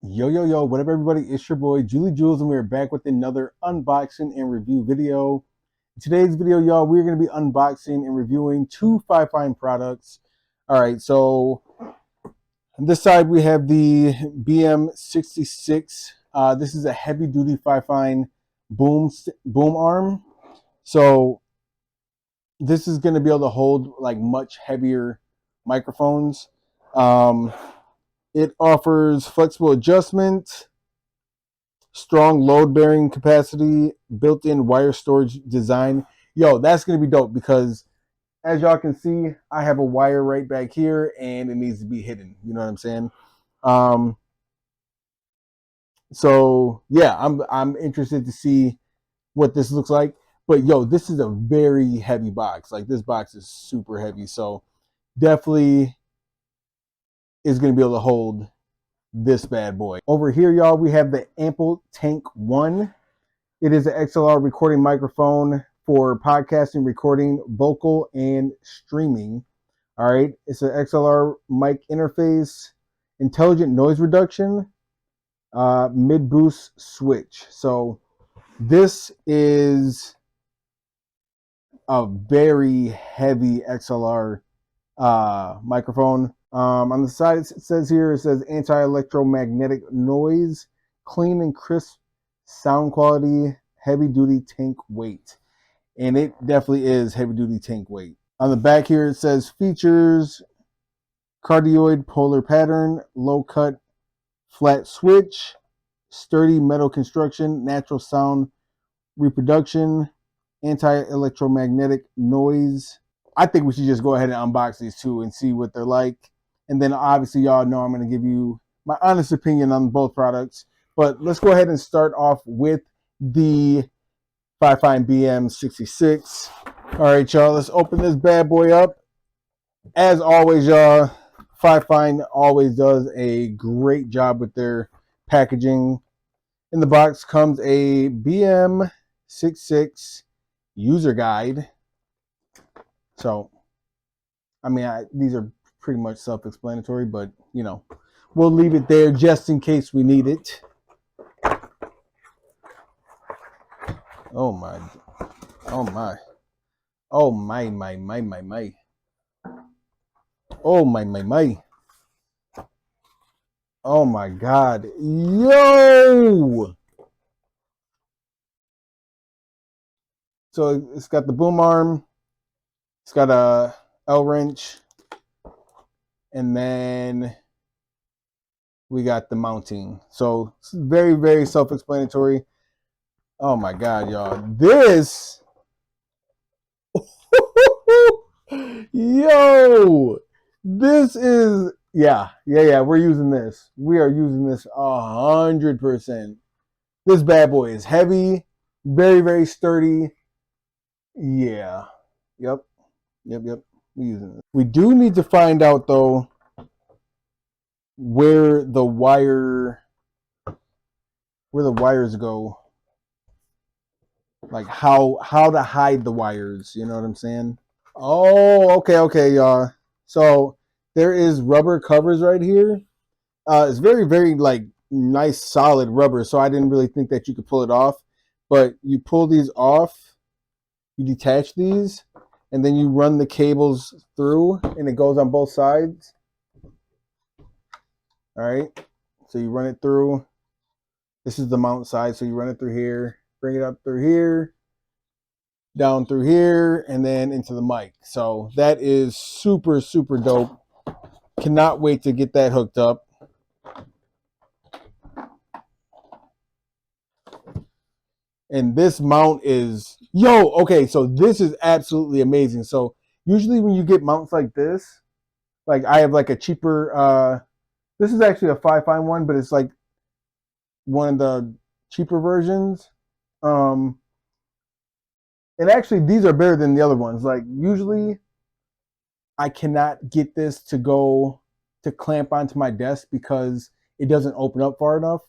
Yo, what up, everybody? It's your boy, Julie Jules, and we're back with another unboxing and review video. In today's video, y'all, we're going to be unboxing and reviewing two FiFine products. All right, so on this side, we have the BM66. This is a heavy-duty FiFine boom arm. So this is going to be able to hold like much heavier microphones. It offers flexible adjustment, strong load bearing capacity, built-in wire storage design. Yo, that's going to be dope because as y'all can see, I have a wire right back here and it needs to be hidden. You know what I'm saying? So yeah, I'm interested to see what this looks like. But yo, this is a very heavy box. Like this box is super heavy. So definitely is going to be able to hold this bad boy. Over here, y'all, we have the AmpliTank 1. It is an XLR recording microphone for podcasting, recording, vocal, and streaming. All right, it's an XLR mic interface, intelligent noise reduction, mid boost switch. So this is a very heavy XLR microphone. On the side, it says anti-electromagnetic noise, clean and crisp sound quality, heavy duty tank weight. And it definitely is heavy duty tank weight. On the back here, it says features, cardioid polar pattern, low cut flat switch, sturdy metal construction, natural sound reproduction, anti-electromagnetic noise. I think we should just go ahead and unbox these two and see what they're like. And then obviously y'all know I'm going to give you my honest opinion on both products. But let's go ahead and start off with the FiFine BM66. All right, y'all, let's open this bad boy up. As always, y'all, FiFine always does a great job with their packaging. In the box comes a BM66 user guide. So, I mean, these are pretty much self-explanatory, but, you know, we'll leave it there just in case we need it. Oh, my. Oh, my. Oh, my. Oh, my. Oh, my God. Yo! So, it's got the boom arm. It's got a L wrench. And then we got the mounting. So it's very, very self-explanatory. Oh my God, y'all. This, yo, this is, yeah, we're using this. We are using this 100%. This bad boy is heavy, very, very sturdy. Yeah, yep. We're using this. We do need to find out though where the wires go, like how to hide the wires, you know what I'm saying? Oh, okay, y'all. So there is rubber covers right here. It's very, very like nice solid rubber, so I didn't really think that you could pull it off, but you pull these off, you detach these, and then you run the cables through, and it goes on both sides. All right, so you run it through. This is the mount side, so you run it through here, bring it up through here, down through here, and then into the mic. So that is super, super dope. Cannot wait to get that hooked up. And this mount is, yo, okay, so this is absolutely amazing. So usually when you get mounts like this, like I have like a cheaper, this is actually a FiFine one, but it's like one of the cheaper versions. And actually these are better than the other ones. Like usually I cannot get this to go to clamp onto my desk because it doesn't open up far enough.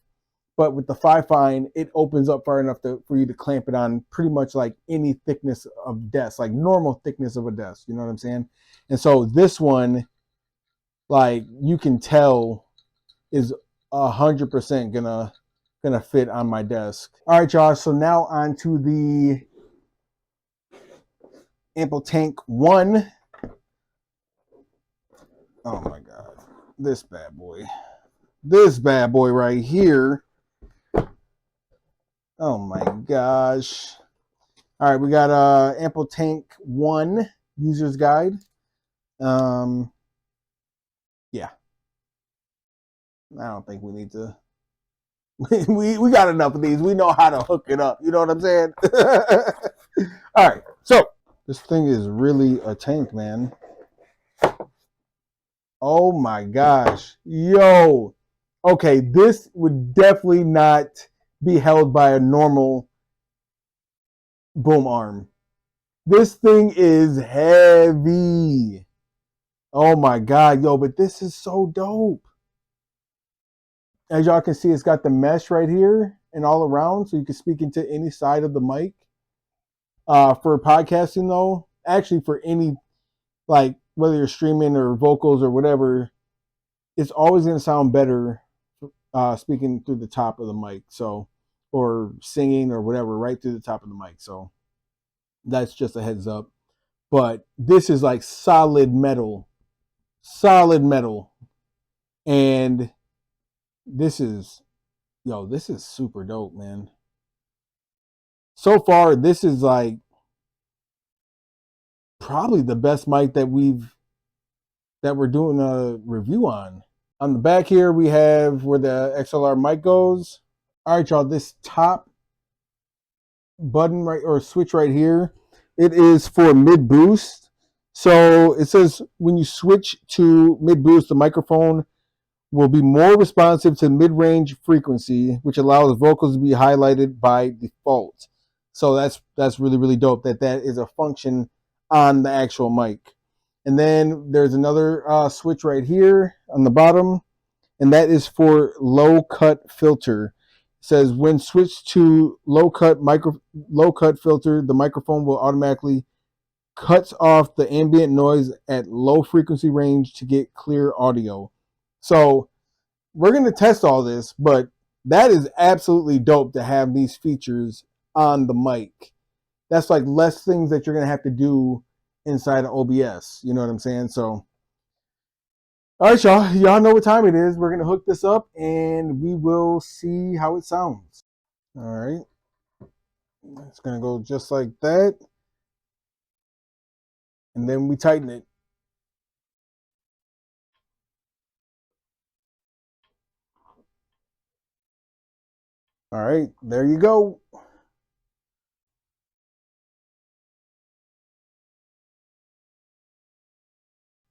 But with the FiFine, it opens up far enough for you to clamp it on pretty much like any thickness of desk, like normal thickness of a desk. You know what I'm saying? And so this one, like you can tell, is 100% gonna fit on my desk. All right, y'all. So now on to the AmpliTank 1. Oh my god. This bad boy. This bad boy right here. Oh my gosh. All right, we got AmpliTank 1 user's guide. Yeah. I don't think we need to we got enough of these. We know how to hook it up. You know what I'm saying? All right. So, this thing is really a tank, man. Oh my gosh. Yo. Okay, this would definitely not be held by a normal boom arm. This thing is heavy. Oh my god, yo, but this is so dope. As y'all can see, it's got the mesh right here and all around, so you can speak into any side of the mic. For podcasting though, actually for any, like whether you're streaming or vocals or whatever, it's always going to sound better speaking through the top of the mic. So, or singing or whatever, right through the top of the mic. So that's just a heads up. But this is like solid metal, and this is super dope, man. So far, this is like probably the best mic that we're doing a review on. On the back here, we have where the XLR mic goes. All right, y'all, this top button right or switch right here, it is for mid boost. So it says when you switch to mid boost, the microphone will be more responsive to mid-range frequency, which allows vocals to be highlighted by default. So that's really, really dope that is a function on the actual mic. And then there's another switch right here on the bottom, and that is for low cut filter. It says when switched to low cut filter, the microphone will automatically cuts off the ambient noise at low frequency range to get clear audio. So we're going to test all this, but that is absolutely dope to have these features on the mic. That's like less things that you're going to have to do inside of OBS. You know what I'm saying? So, all right, y'all. Y'all know what time it is. We're going to hook this up and we will see how it sounds. All right. It's going to go just like that. And then we tighten it. All right. There you go.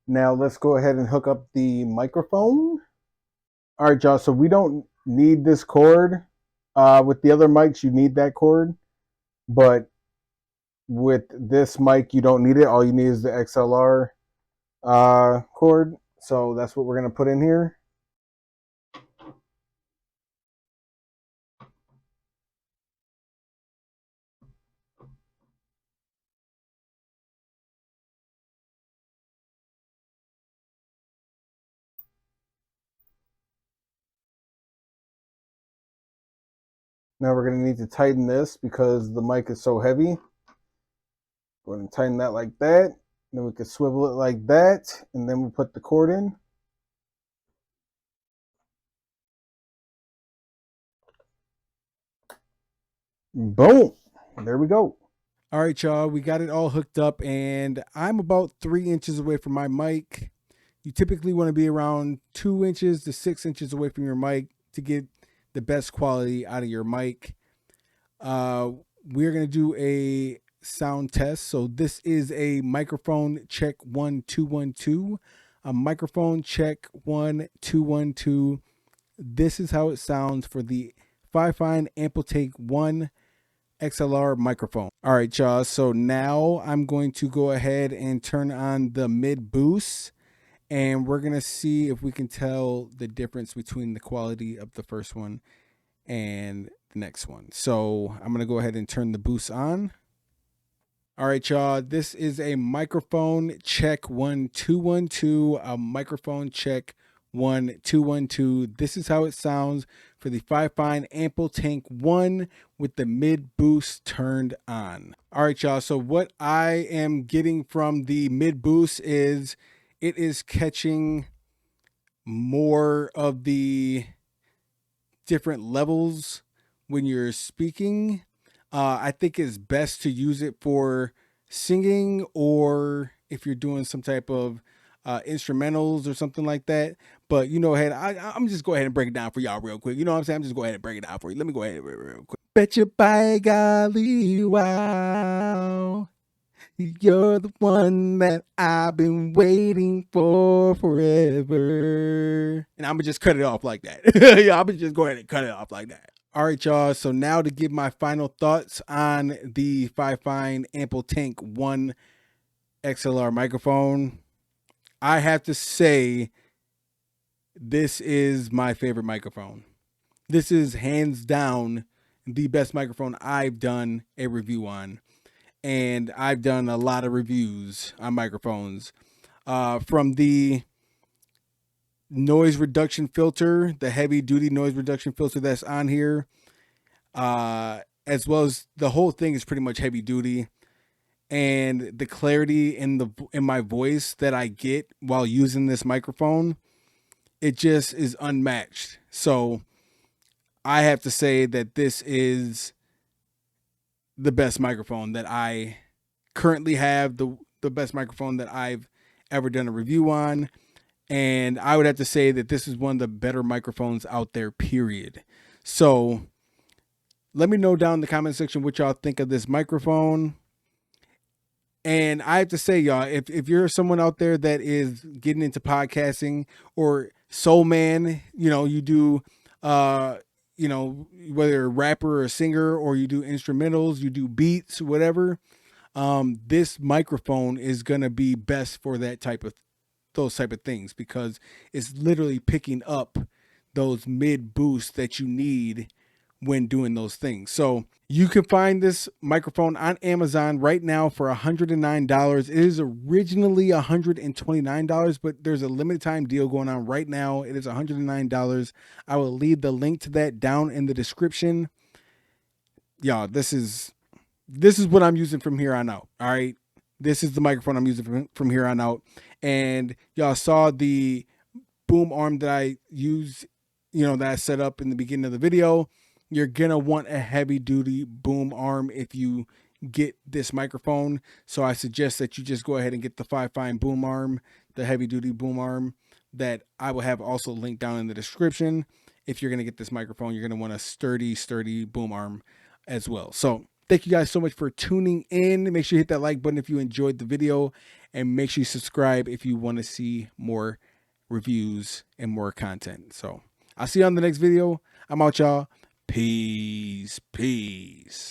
Now let's go ahead and hook up the microphone. All right, y'all. So we don't need this cord. With the other mics, you need that cord. But with this mic, you don't need it. All you need is the XLR cord. So that's what we're going to put in here. Now we're going to need to tighten this because the mic is so heavy. Go ahead and tighten that like that. Then we can swivel it like that. And then we put the cord in. Boom. There we go. All right, y'all. We got it all hooked up and I'm about 3 inches away from my mic. You typically want to be around 2 inches to 6 inches away from your mic to get the best quality out of your mic. We're going to do a sound test. So this is a microphone check 1 2 1 2. A microphone check 1 2 1 2. This is how it sounds for the FiFine AmpliTank 1 XLR microphone. All right, y'all. So now I'm going to go ahead and turn on the mid boost. And we're going to see if we can tell the difference between the quality of the first one and the next one. So I'm going to go ahead and turn the boost on. All right, y'all. This is a microphone check 1 2 1 2. A microphone check 1212. This is how it sounds for the FiFine AmpliTank 1 with the mid boost turned on. All right, y'all. So what I am getting from the mid boost is it is catching more of the different levels when you're speaking. I think it's best to use it for singing, or if you're doing some type of instrumentals or something like that. But you know, I'm just go ahead and break it down for y'all real quick. You know what I'm saying? I'm just go ahead and break it down for you. Let me go ahead real quick. Bet you by golly, wow. You're the one that I've been waiting for forever. And I'm going to just cut it off like that. Yeah, I'm going to just go ahead and cut it off like that. All right, y'all. So now to give my final thoughts on the FiFine AmpliTank 1 XLR microphone, I have to say this is my favorite microphone. This is hands down the best microphone I've done a review on. And I've done a lot of reviews on microphones. From the noise reduction filter, the heavy duty noise reduction filter that's on here, as well as the whole thing is pretty much heavy duty, and the clarity in my voice that I get while using this microphone, it just is unmatched. So I have to say that this is the best microphone that I currently have, the best microphone that I've ever done a review on. And I would have to say that this is one of the better microphones out there, period. So let me know down in the comment section what y'all think of this microphone. And I have to say, y'all, if you're someone out there that is getting into podcasting, or soul man, you know, you do, you know, whether a rapper or a singer, or you do instrumentals, you do beats, whatever, this microphone is going to be best for those type of things, because it's literally picking up those mid boosts that you need when doing those things. So you can find this microphone on Amazon right now for $109. It is originally $129, but there's a limited time deal going on right now. It is $109. I will leave the link to that down in the description. Y'all, this is what I'm using from here on out. All right. This is the microphone I'm using from here on out. And y'all saw the boom arm that I use, you know, that I set up in the beginning of the video. You're going to want a heavy duty boom arm if you get this microphone. So I suggest that you just go ahead and get the FiFine boom arm, the heavy duty boom arm that I will have also linked down in the description. If you're going to get this microphone, you're going to want a sturdy boom arm as well. So thank you guys so much for tuning in. Make sure you hit that like button if you enjoyed the video, and make sure you subscribe if you want to see more reviews and more content. So I'll see you on the next video. I'm out, y'all. Peace.